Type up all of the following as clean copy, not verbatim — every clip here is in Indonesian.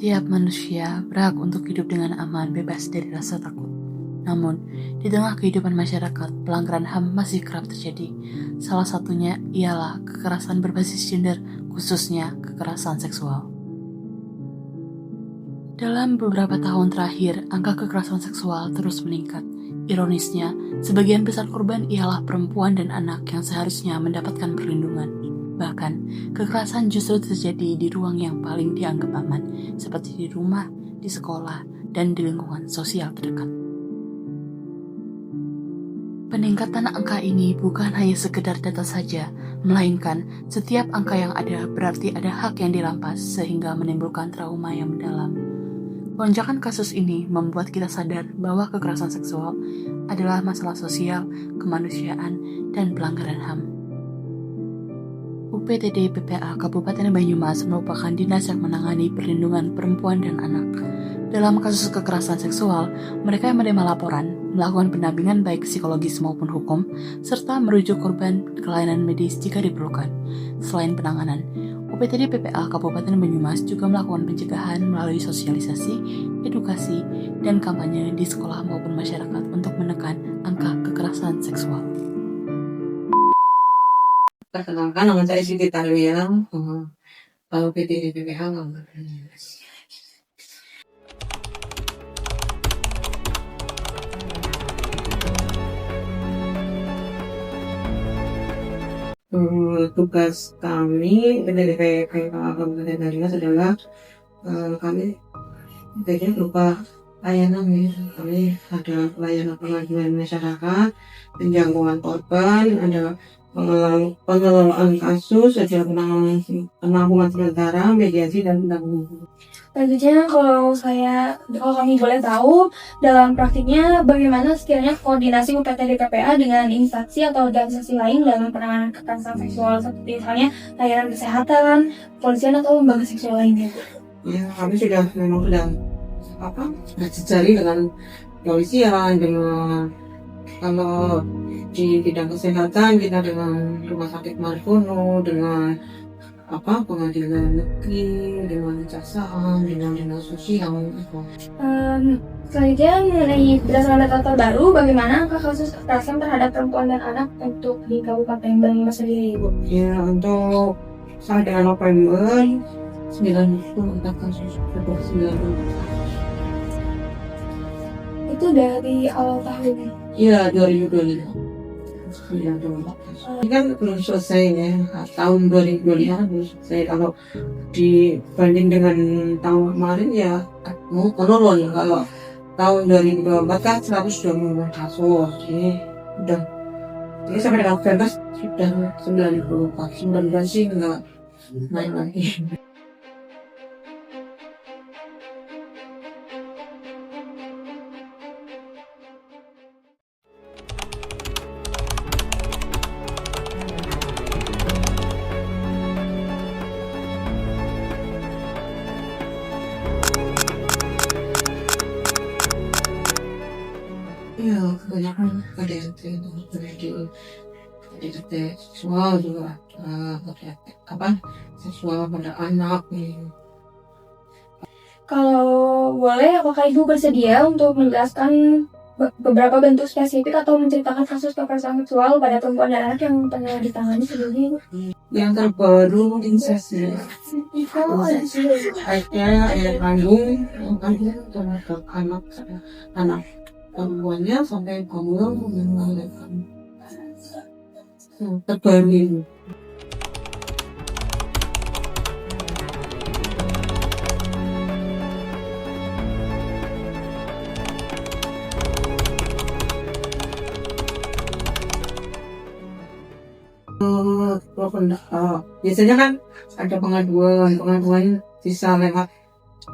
Setiap manusia berhak untuk hidup dengan aman, bebas dari rasa takut. Namun, di tengah kehidupan masyarakat, pelanggaran HAM masih kerap terjadi. Salah satunya ialah kekerasan berbasis gender, khususnya kekerasan seksual. Dalam beberapa tahun terakhir, angka kekerasan seksual terus meningkat. Ironisnya, sebagian besar korban ialah perempuan dan anak yang seharusnya mendapatkan perlindungan. Bahkan, kekerasan justru terjadi di ruang yang paling dianggap aman, seperti di rumah, di sekolah, dan di lingkungan sosial terdekat. Peningkatan angka ini bukan hanya sekedar data saja, melainkan setiap angka yang ada berarti ada hak yang dirampas sehingga menimbulkan trauma yang mendalam. Lonjakan kasus ini membuat kita sadar bahwa kekerasan seksual adalah masalah sosial, kemanusiaan, dan pelanggaran HAM. UPTD PPA Kabupaten Banyumas merupakan dinas yang menangani perlindungan perempuan dan anak. Dalam kasus kekerasan seksual, mereka yang menerima laporan, melakukan pendampingan baik psikologis maupun hukum, serta merujuk korban ke layanan medis jika diperlukan. Selain penanganan, UPTD PPA Kabupaten Banyumas juga melakukan pencegahan melalui sosialisasi, edukasi, dan kampanye di sekolah maupun masyarakat untuk menekan angka kekerasan seksual. Perkenalkan, nama saya Siti Tarwiyang, UPTD PPA Kabupaten Banyumas. Tugas kami dari PPA Kabupaten Banyumas adalah kami tugasnya berupa layanan ya. Kami ada pelayanan pengaduan masyarakat, penjangkauan korban, ada pengelolaan kasus, ada penangguhan sementara, mediasi, dan pendampingan. Tentunya kalau kami boleh tahu dalam praktiknya bagaimana sekiranya koordinasi UPTD PPA dengan instansi atau organisasi lain dalam penanganan kekerasan seksual seperti misalnya layanan kesehatan, polisian atau lembaga seksual lainnya. Ya, kami sudah berjejaring dengan polisian, dengan kalau di bidang kesehatan kita dengan Rumah Sakit Margono, dengan pengadilan negeri, dengan Kejaksaan, dengan dinas sosial. Selanjutnya mengenai berdasarkan data terbaru, bagaimana angka kasus kekerasan terhadap perempuan dan anak untuk di Kabupaten Banyumas sendiri, Bu? Ya, untuk sampai dengan November 94 kasus, 90. Itu dari awal tahun. Iya, 2025. Ini kan belum selesai ya, tahun 2025 kan belum selesai. Kalau dibanding dengan tahun kemarin ya mau menurun. Kalau tahun 2024 kan 120 kasus, jadi sampai dengan November sudah 19 sih nggak naik lagi. Ya, kebanyakan KDRT seksual juga, seksual pada anak nih. Kalau boleh, apakah Ibu bersedia untuk menjelaskan beberapa bentuk spesifik atau menceritakan kasus kekerasan seksual pada perempuan dan anak yang pernah ditangani sebelumnya, Ibu? Yang terbaru incest ya. Ayah kandung terhadap anak perempuannya sampai hamil melahirkan. Terbaru ini. Biasanya kan ada pengaduan bisa lewat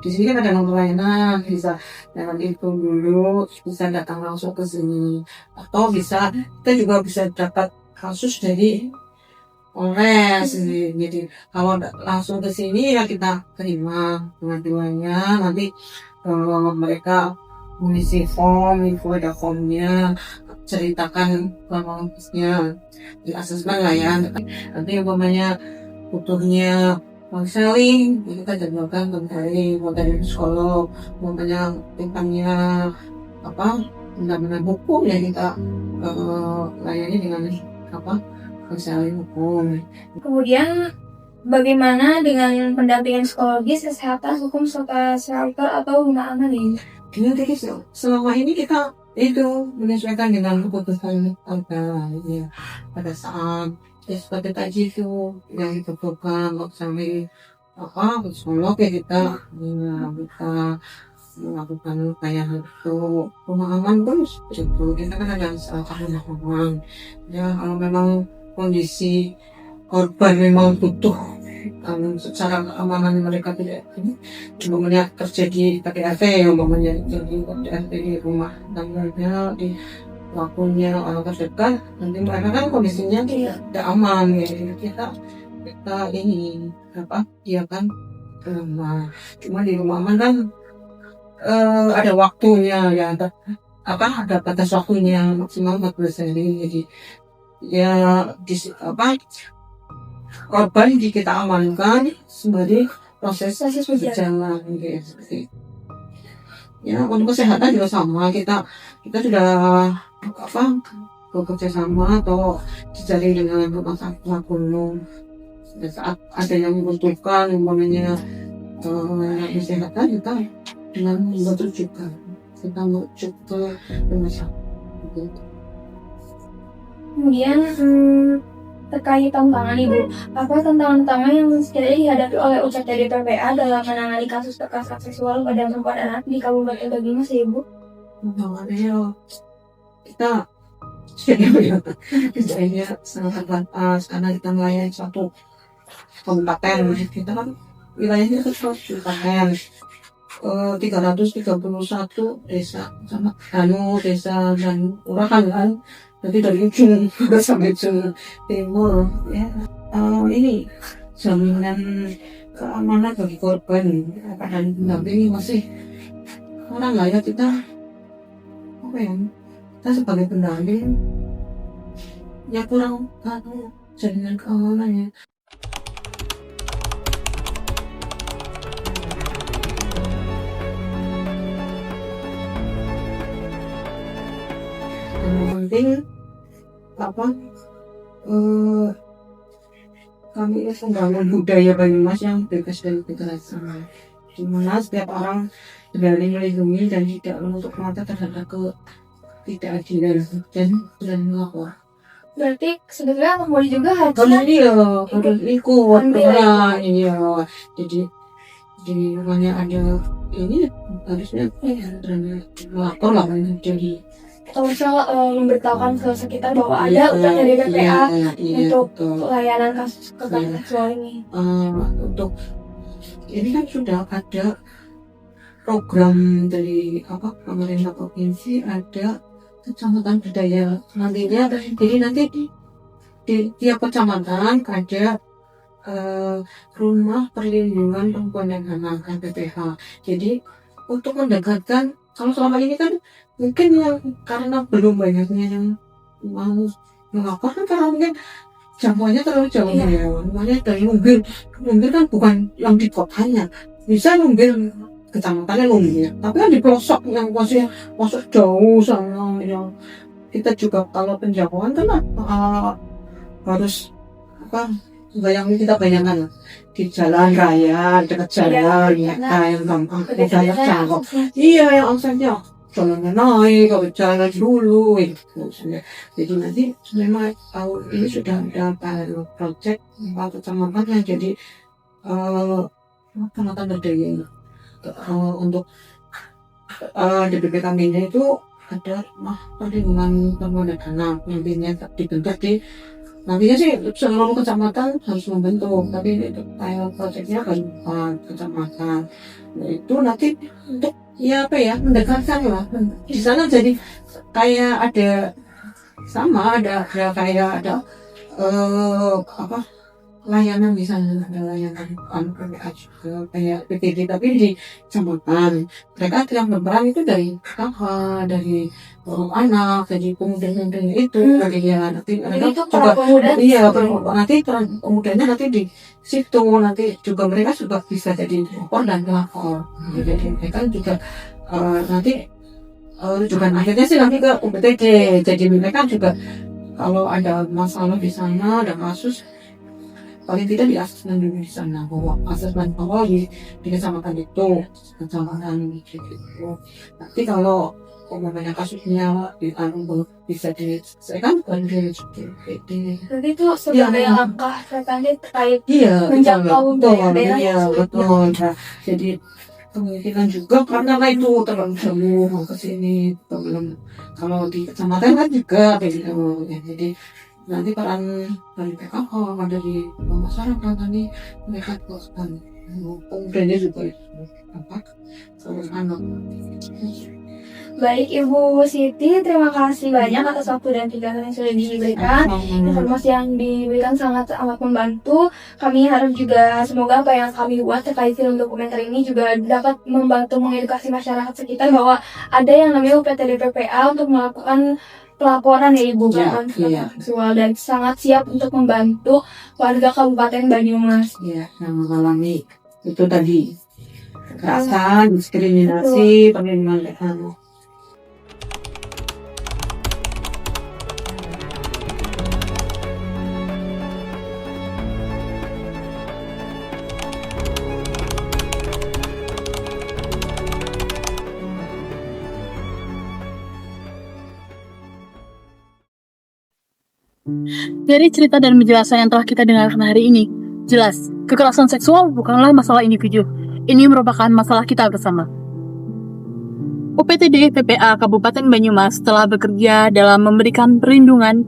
di sini kan ada nomor layanan, bisa lewat info dulu, bisa datang langsung ke sini, atau kita juga bisa dapat kasus dari Polres. Jadi kalau langsung ke sini ya kita terima pengaduannya, nanti mereka mengisi form, info ada formnya, ceritakan kronologisnya, di asesmen lah ya. Nanti umpamanya butuhnya konseling, kita jadwalkan konseling, mau dari psikolog, mau banyak tentangnya apa benar-benar hukum ya kita layani dengan apa konseling hukum. Kemudian bagaimana dengan pendampingan psikologis, kesehatan, hukum, serta shelter atau rumah aman ini? Jadi selama ini kita itu menyesuaikan dengan keputusan keluarga ya. Pada saat ya seperti tadi itu yang dibutuhkan sampai apa psikolog ya kita melakukan kayak itu rumah aman pun itu kita kan ada rumah aman ya. Kalau memang kondisi korban memang butuh secara keamanan mereka tidak ini umpamanya terjadi KDRT umpamanya jadi KDRT di rumah tangganya di pelakunya orang terdekat, nanti mereka kan kondisinya tidak aman ya. kita ini apa dia kan rumah cuma di rumah aman kan ada waktunya ya ada batas waktunya maksimal 14 hari jadi ya apa korban kita amankan sembari proses berjalan gitu. Ya untuk kesehatan juga sama kita sudah apa bekerja sama atau dijalin dengan rumah sakit gunung saat ada yang membutuhkan umpamanya kesehatan kita dengan membantu juga kita menuju ke rumah sakit gitu. Kemudian terkait tantangan Ibu, apa tantangan-tantangan yang sekiranya dihadapi oleh UPT DPPA dalam menangani kasus kekerasan seksual pada perempuan dan anak di Kabupaten Banyumas ya Ibu? Tantangannya kita kerjanya sangat terbatas karena kita melayani suatu kabupaten, kita kan wilayahnya kabupaten 331 desa sama desa dan kelurahan kan. Jadi dari ujung sampai ujung timur ya ini jaminan keamanan bagi korban dan pendamping masih kurang lah ya. Kita sebagai pendamping ya kurang jaminan keamanannya. Yang penting apa kami membangun budaya Banyumas yang bebas dari kekerasan, dimana setiap orang berani melindungi dan tidak menutup mata terhadap ketidakadilan dan melapor. Berarti sebetulnya anak muda juga harus ikut peran ya. Jadi namanya ada ini harusnya berani melapor lah jadi. Atau misal memberitahukan ke sekitar bahwa ada UPT DPPA untuk pelayanan kasus kekerasan seksual ini. Untuk ini kan sudah ada program dari pemerintah provinsi, ada kecamatan budaya nantinya. Jadi nanti di tiap kecamatan ada rumah perlindungan perempuan dan anak (RPPH). Jadi untuk mendekatkan, kalau selama ini kan mungkin yang karena belum banyaknya yang mau melapor kan karena mungkin jangkauannya terlalu jauh ya. Namanya dari Lumbir kan bukan yang di kotanya, bisa Lumbir kecamatannya Lumbir, tapi kan di pelosok yang masuk jauh sana yang kita juga kalau penjangkauan kan harus yang kita bayangkan di jalan raya dekat jalan yang gampang mudah jangkau. Iya yang aksesnya jalannya naik kalau jalan dulu gitu. Jadi nanti memang tahun ini sudah ada project kecamatan yang jadi kecamatan berdaya untuk DPPKB-nya itu ada rumah perlindungan perempuan dan anak nantinya dibentuk di nantinya sih seluruh kecamatan harus membentuk, tapi itu kayak proyeknya kan kecamatan. Nah, itu nanti untuk mendekatkan lah di sana, jadi kayak ada kayak ada layanan misalnya ada layanan PPA juga kayak PTD tapi di kecamatan mereka yang berperan itu dari kakak dari anak dari pemuda-pemuda itu dari ya nanti Jadi mereka itu juga para pemuda. iya nanti pemudanya nanti di situ nanti juga mereka juga bisa jadi pelapor dan pelapor jadi mereka juga nanti rujukan akhirnya sih nanti ke UPTD jadi mereka juga kalau ada masalah di sana ada kasus paling tidak di asesmen dulu di sana bahwa asesmen awal di kecamatan itu kecamatan gitu nanti kalau umpamanya kasusnya bisa diselesaikan bukan di Jadi itu sebagai langkah preventif terkait iya menjangkau daerah iya sulit. betul nah, jadi kemungkinan juga karena itu terlalu jauh ke sini belum kalau di kecamatan kan juga gitu ya, jadi nanti peran dari PKK dari masyarakat tadi mereka akan pemudanya juga apa terus anak. Baik Ibu Siti, terima kasih banyak atas waktu dan pikiran yang sudah diberikan. Informasi yang diberikan sangat amat membantu. Kami harap juga semoga apa yang kami buat terkait film dokumenter ini juga dapat membantu mengedukasi masyarakat sekitar bahwa ada yang namanya UPTD PPA untuk melakukan pelaporan ya Ibu kan seksual dan sangat siap untuk membantu warga Kabupaten Banyumas. Iya, yang mengalami itu tadi kekerasan, diskriminasi, perlindungan. Dari cerita dan penjelasan yang telah kita dengarkan hari ini, jelas, kekerasan seksual bukanlah masalah individu. Ini merupakan masalah kita bersama. UPTD PPA Kabupaten Banyumas telah bekerja dalam memberikan perlindungan,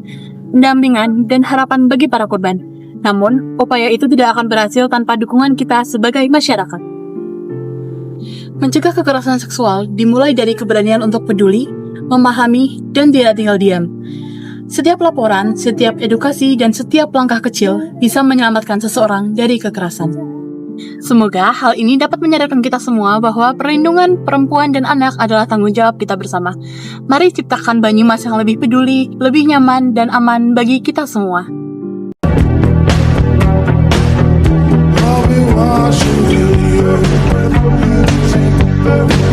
pendampingan, dan harapan bagi para korban. Namun, upaya itu tidak akan berhasil tanpa dukungan kita sebagai masyarakat. Mencegah kekerasan seksual dimulai dari keberanian untuk peduli, memahami, dan tidak tinggal diam. Setiap laporan, setiap edukasi, dan setiap langkah kecil bisa menyelamatkan seseorang dari kekerasan. Semoga hal ini dapat menyadarkan kita semua bahwa perlindungan perempuan dan anak adalah tanggung jawab kita bersama. Mari ciptakan Banyumas yang lebih peduli, lebih nyaman, dan aman bagi kita semua. I'll be watching you.